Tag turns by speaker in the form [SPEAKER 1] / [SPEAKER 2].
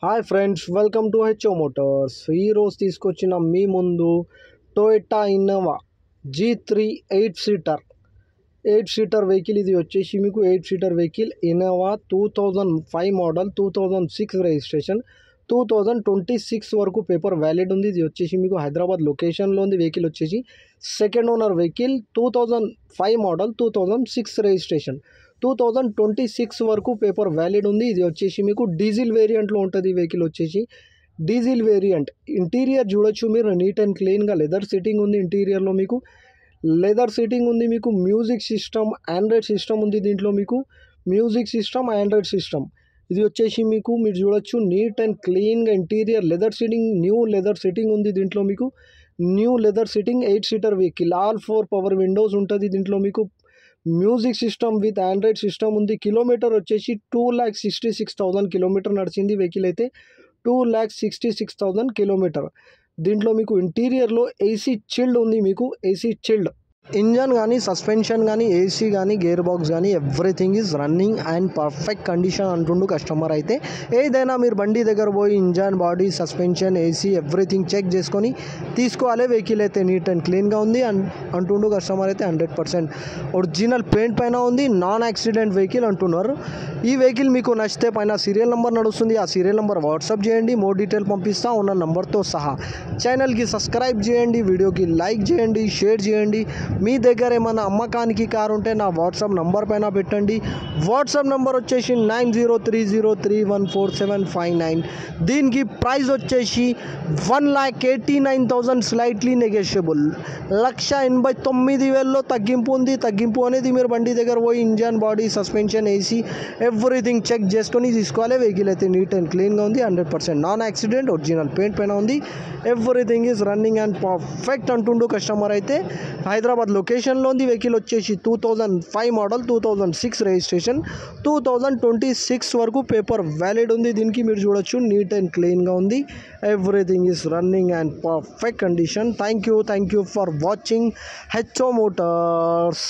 [SPEAKER 1] Hi friends, welcome to HO Motors. ఈరోజు తీసుకొచ్చిన మీ ముందు Toyota Innova G3 eight seater vehicle. ఇది వచ్చేసి మీకు 8 seater vehicle. Innova 2005 model, 2006 registration, 2026 వరకు పేపర్ వ్యాలిడ్ ఉంది. ఇది వచ్చేసి మీకు హైదరాబాద్ లొకేషన్లో ఉంది. వెహికల్ వచ్చేసి second owner vehicle. 2005 model, 2006 registration, 2026 వరకు పేపర్ వ్యాలిడ్ ఉంది. ఇది వచ్చేసి మీకు డీజిల్ వేరియంట్లో ఉంటుంది. వెహికల్ వచ్చేసి డీజిల్ వేరియంట్. ఇంటీరియర్ చూడొచ్చు మీరు, నీట్ అండ్ క్లీన్గా లెదర్ సిట్టింగ్ ఉంది. ఇంటీరియర్లో మీకు లెదర్ సిట్టింగ్ ఉంది. మీకు మ్యూజిక్ సిస్టమ్, ఆండ్రాయిడ్ సిస్టమ్ ఉంది. దీంట్లో మీకు మ్యూజిక్ సిస్టమ్, ఆండ్రాయిడ్ సిస్టమ్. ఇది వచ్చేసి మీకు మీరు చూడొచ్చు నీట్ అండ్ క్లీన్గా interior leather sitting, new leather sitting ఉంది. దీంట్లో మీకు new leather sitting 8 seater vehicle. All 4 power Windows ఉంటుంది. దీంట్లో మీకు music system with Android system ఉంది. కిలోమీటర్ వచ్చేసి 2,66,000 కిలోమీటర్ నడిచింది. వెహికల్ అయితే 2,66,000 కిలోమీటర్. దీంట్లో మీకు ఇంటీరియర్లో ఏసీ చిల్డ్ ఉంది. మీకు ఏసీ చిల్డ్ ఇంజన్ కానీ, సస్పెన్షన్ కానీ, ఏసీ కానీ, గేర్ బాక్స్ కానీ everything is running and perfect condition అంటుండు కస్టమర్. అయితే ఏదైనా మీరు బండి దగ్గర పోయి engine, body, suspension, AC everything check చేసుకొని తీసుకోవాలి. వెహికల్ అయితే నీట్ అండ్ క్లీన్గా ఉంది అంటుండు కస్టమర్. అయితే 100% ఒరిజినల్ పెయింట్ పైన ఉంది. నాన్ యాక్సిడెంట్ వెహికల్ అంటున్నారు. ఈ వెహికల్ మీకు నచ్చితే పైన సీరియల్ నెంబర్ నడుస్తుంది. ఆ సీరియల్ నెంబర్ వాట్సాప్ చేయండి, మోర్ డీటెయిల్ పంపిస్తా ఉన్న నెంబర్తో సహా. ఛానల్కి సబ్స్క్రైబ్ చేయండి, వీడియోకి లైక్ చేయండి, షేర్ చేయండి. మీ దగ్గర ఏమైనా అమ్మకానికి కారు ఉంటే నా వాట్సాప్ నంబర్ పైన పెట్టండి. వాట్సాప్ నంబర్ వచ్చేసి 9030314759. దీనికి ప్రైస్ వచ్చేసి 1,89,000 స్లైట్లీ నెగోషియబుల్. 1,89,000లో తగ్గింపు ఉంది. తగ్గింపు అనేది మీరు బండి దగ్గర పోయి engine, body, suspension, AC everything check చేసుకొని తీసుకోవాలి. వెహికల్ అయితే నీట్ అండ్ క్లీన్గా ఉంది. 100% నాన్ యాక్సిడెంట్, ఒరిజినల్ పెయింట్ పైన ఉంది. Everything is running and perfect అంటుండు కస్టమర్. అయితే హైదరాబాద్ లొకేషన్లో ఉంది. వెహికల్ వచ్చేసి 2005 మోడల్, 2006 రిజిస్ట్రేషన్, 2026 వరకు పేపర్ వ్యాలిడ్ ఉంది. దీనికి మీరు చూడొచ్చు నీట్ అండ్ క్లీన్గా ఉంది. Everything is running and perfect condition. Thank you for watching HO Motors.